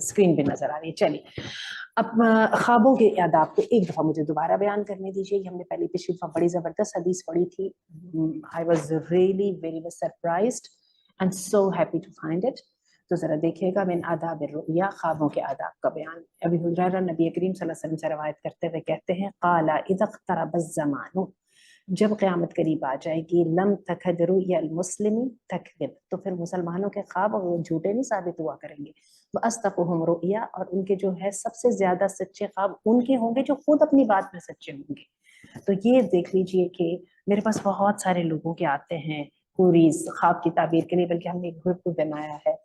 Screen पे नजर आ रही है। चलिए अब ख्वाबों के आदाब को एक दफा मुझे दोबारा बयान करने दीजिए। हमने पहले पिछली दफा बड़ी जबरदस्त हदीस पढ़ी थी। I was really very much surprised and so happy to find it. तो जरा देखिएगा, मिन आदाब रुया, ख्वाबों के आदाब का बयान। अबी हुरैरा नबी करीम सल्लल्लाहु अलैहि वसल्लम से रवायत करते हुए कहते हैं, काला इज़ा इक़्तरबज़ ज़मानु, जब क़यामत करीब आ जाएगी, लम तकद रुयल मुस्लिमी तकज़िब, तो फिर मुसलमानों के ख्वाब वो झूठे नहीं साबित हुआ करेंगे। व अस्दक़ुहुम रुया, और उनके जो है सबसे ज्यादा सच्चे ख्वाब उनके होंगे जो खुद अपनी बात में सच्चे होंगे। तो ये देख लीजिए कि मेरे पास बहुत सारे लोगों के आते हैं क्वेरीज ख्वाब की ताबीर के लिए, बल्कि हमने एक ग्रुप भी बनाया है।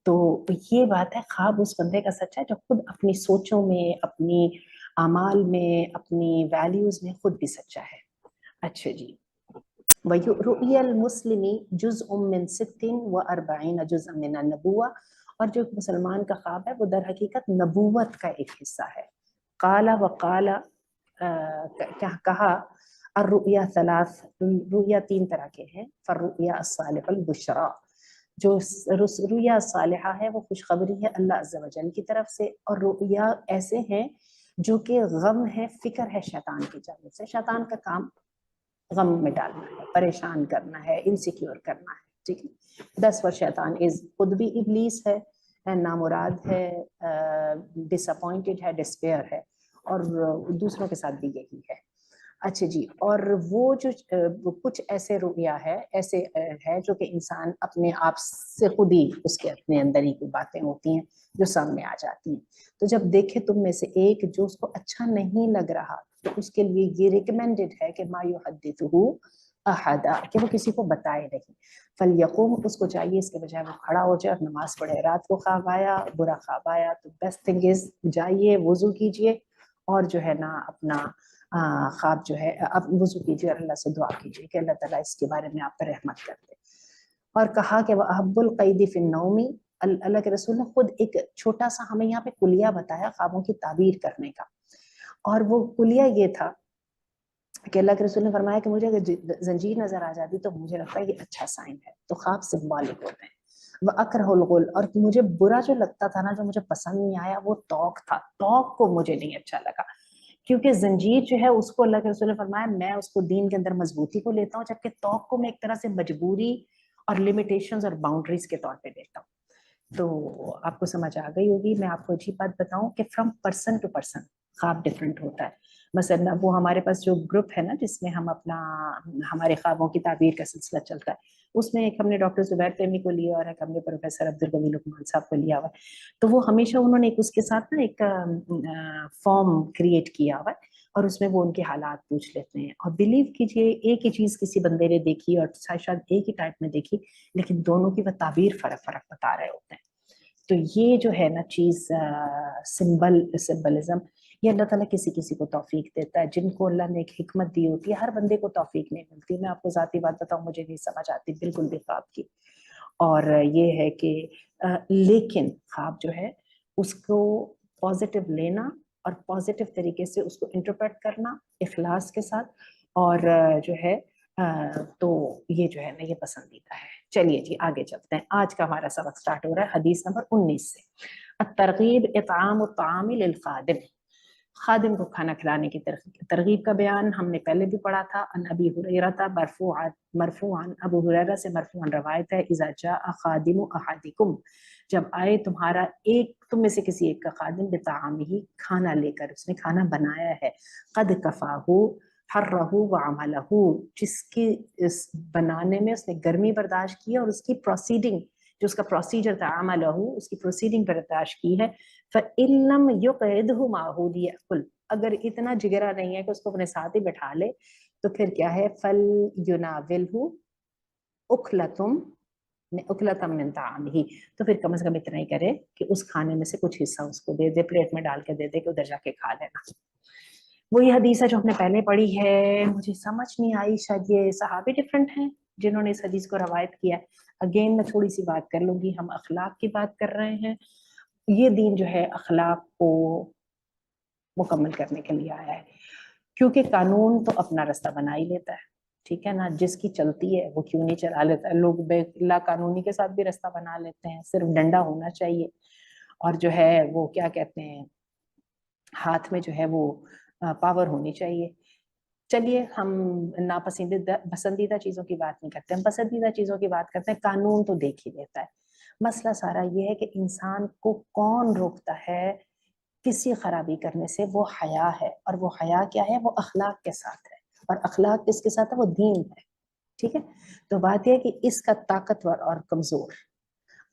तो ये बात है, ख्वाब उस बंदे का सच्चा है जो खुद अपनी सोचों में, अपनी अमाल में, अपनी वैल्यूज में खुद भी सच्चा है। अच्छा जी, वयुरुयल मुस्लिमी जुज़उम मिन सित्तिन व अर्बईन जुज़अम मिन नबुव्वा, और जो मुसलमान का ख्वाब है वो दर हकीकत नबूवत का एक हिस्सा है। काला व काला, क्या कहा, अर्रुया सलास, रुया तीन तरह के हैं। फर्रुया अस्सालिहुल बुशरा, जो रुया सालिहा है वो खुशखबरी है अल्लाह अज़्ज़ा वजल की तरफ से, और रुया ऐसे हैं जो कि गम है, फिक्र है शैतान की जानिब से। शैतान का काम गम में डालना है, परेशान करना है, इनसिक्योर करना है, ठीक है। 10 वर्ष शैतान खुद भी इब्लीस है, नामुराद है, डिसअपॉइंटेड है, डिस्पेयर है, और दूसरों के साथ भी यही है। अच्छा जी, और वो जो कुछ ऐसे रुया है, ऐसे है जो कि इंसान अपने आप से खुद ही, उसके अपने अंदर ही बातें होती हैं जो सामने आ जाती हैं। तो जब देखे तुम में से एक जो उसको अच्छा नहीं लग रहा, तो उसके लिए ये रिकमेंडेड है कि मा युहद्दिथुहु अहदा, कि वो किसी को बताए नहीं। फलयकुम, उसको चाहिए इसके बजाय वो खड़ा हो जाए और नमाज पढ़े। रात को ख्वाब आया, बुरा ख्वाब आया, तो बेस्ट थिंग इज जाइए, वुजू कीजिए, और जो है ना अपना ख्वाब जो है, अब वुजू कीजिए और अल्लाह से दुआ कीजिए कि अल्लाह ताला इसके बारे में आप पर रहमत कर दे। और कहा कि वह अहब्बुल क़ैदी फ़िन नौमी, अल्लाह के रसूल ने खुद एक छोटा सा हमें यहाँ पे कुलिया बताया ख्वाबों की ताबीर करने का, और वो कुलिया ये था कि अल्लाह के रसूल ने फरमाया कि मुझे अगर जंजीर नजर आ जाती तो मुझे लगता है ये अच्छा साइन है। तो ख्वाब सिंबॉलिक होते हैं। वह अकरहुल गुल, और मुझे बुरा जो लगता था ना, जो मुझे पसंद नहीं आया, वो तौक था। तौक को मुझे नहीं अच्छा लगा, क्योंकि जंजीर जो है उसको अल्लाह के रसूल ने फरमाया मैं उसको दीन के अंदर मजबूती को लेता हूँ, जबकि तौक को मैं एक तरह से मजबूरी और लिमिटेशंस और बाउंड्रीज के तौर पे लेता हूँ। तो आपको समझ आ गई होगी। मैं आपको अच्छी बात बताऊं कि फ्रॉम पर्सन टू पर्सन ख्वाब डिफरेंट होता है। मसलन वो हमारे पास जो ग्रुप है ना, जिसमें हम अपना हमारे ख्वाबों की ताबीर का सिलसिला चलता है, उसमें एक हमने डॉक्टर जुबैर तैमी को लिया और एक हमने प्रोफेसर अब्दुल गनी लुकमान साहब को लिया हुआ है। तो वो हमेशा उन्होंने एक उसके साथ ना एक फॉर्म क्रिएट किया हुआ है, और उसमें वो उनके हालात पूछ लेते हैं। और बिलीव कीजिए, एक ही चीज किसी बंदे ने देखी और शायद एक ही टाइप में देखी, लेकिन दोनों की वह ताबीर फर्क फर्क बता रहे होते हैं। तो ये जो है ना चीज, सिंबलिज्म, ये अल्लाह ताला किसी किसी को तौफीक देता है। जिनको अल्लाह ने एक हिकमत दी होती है, हर बंदे को तौफीक नहीं मिलती। मैं आपको जाती बात बताऊं, मुझे नहीं समझ आती बिल्कुल भी ख्वाब की। और ये है कि लेकिन ख्वाब जो है उसको पॉजिटिव लेना और पॉजिटिव तरीके से उसको इंटरप्रेट करना इखलास के साथ, और जो है तो ये जो है ना ये पसंदीदा है। चलिए जी आगे चलते हैं। आज का हमारा सबक स्टार्ट हो रहा है हदीस नंबर 19 से। अत-तरगीब इत्आम अत-तामी लिल-खादिम, खादिम को खाना खिलाने की तरगीब का बयान हमने पहले भी पढ़ा था। अन अबी हुरैरा मरफूअन, अबू हुरैरा से मरफूअन रवायत है, इज़ा जाअ खादिमु अहदिकुम, जब आए तुम्हारा एक, तुम में से किसी एक का खादिम बितामिही, खाना लेकर, उसने खाना बनाया है, कद कफाहू हर्रहू व अमलहू, जिसकी इस बनाने में उसने गर्मी बर्दाश्त की है और उसकी प्रोसीडिंग, जो उसका प्रोसीजर था, अमलहू, उसकी प्रोसीडिंग बर्दाश्त की है। फ़इल्लम युक़इदहु माहू लियअकुल, अगर इतना जिगरा नहीं है कि उसको अपने साथ ही बैठा ले, तो फिर क्या है, फल युनाविलहु उखलतम मिन ताअमिही, तो फिर कम से कम इतना ही करे कि उस खाने में से कुछ हिस्सा उसको दे दे, प्लेट में डाल के दे दे कि उधर जाके खा लेना। वही हदीस है जो हमने पहले पढ़ी है। मुझे समझ नहीं आई, शायद ये सहाबी डिफरेंट हैं जिन्होंने इस हदीस को रवायत किया है। अगेन मैं थोड़ी सी बात कर लूंगी, हम अखलाक की बात कर रहे हैं। ये दीन जो है अखलाक को मुकम्मल करने के लिए आया है, क्योंकि कानून तो अपना रास्ता बना ही लेता है, ठीक है ना। जिसकी चलती है वो क्यों नहीं चला लेता है। लोग बेला कानूनी के साथ भी रास्ता बना लेते हैं, सिर्फ डंडा होना चाहिए। और जो है वो क्या कहते हैं, हाथ में जो है वो पावर होनी चाहिए। चलिए हम नापसंदीदा पसंदीदा चीजों की बात नहीं करते, हम पसंदीदा चीजों की बात करते हैं। कानून तो देख ही लेता है। मसला सारा ये है कि इंसान को कौन रोकता है किसी खराबी करने से? वो हया है। और वो हया क्या है? वो अखलाक के साथ है। और अखलाक किसके साथ है? वो दीन है। ठीक है। तो बात यह है कि इसका ताकतवर और कमजोर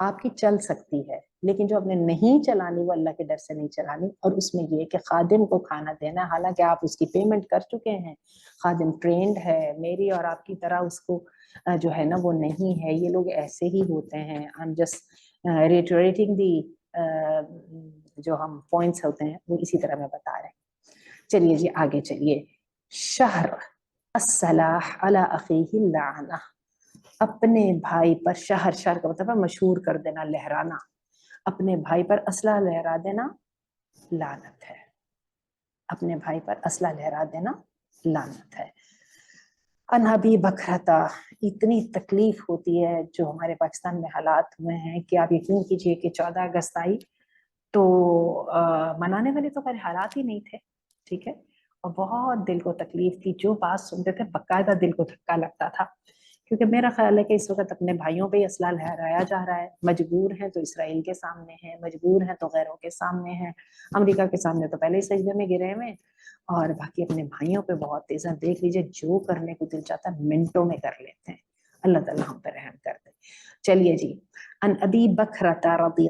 आपकी चल सकती है, लेकिन जो आपने नहीं चलानी वो अल्लाह के डर से नहीं चलानी। और उसमें ये कि खादिम को खाना देना, हालांकि आप उसकी पेमेंट कर चुके हैं, खादिम ट्रेंड है, मेरी और आपकी तरह उसको जो है ना वो नहीं है। ये लोग ऐसे ही होते हैं। आई एम जस्ट रिटरेटिंग दी जो हम पॉइंट्स होते हैं वो इसी तरह मैं बता रहे हैं। चलिए जी आगे चलिए। शहर अस्सलाह अला अखीही लाना, अपने भाई पर, शहर शहर का मतलब है मशहूर कर देना, लहराना। अपने भाई पर असला लहरा देना लानत है। अपने भाई पर असला लहरा देना लानत है। अनहबी बखरता, इतनी तकलीफ होती है जो हमारे पाकिस्तान में हालात हुए हैं कि आप यकीन कीजिए कि 14 अगस्त आई तो मनाने वाले तो खैर हालात ही नहीं थे। ठीक है। और बहुत दिल को तकलीफ थी, जो बात सुनते थे बकायदा दिल को धक्का लगता था। क्योंकि मेरा ख्याल है कि इस वक्त अपने भाइयों पे असला लहराया जा रहा है। मजबूर हैं तो इसराइल के सामने हैं, मजबूर हैं तो गैरों के सामने हैं, अमेरिका के सामने तो पहले ही सजदे में गिरे हुए, और बाकी अपने भाइयों पे बहुत तेज हैं। देख लीजिए जो करने को दिल चाहता है मिनटों में कर लेते हैं। अल्लाह ताला हम पर रहम कर दे। चलिए जी। अन अबी बकरता रदी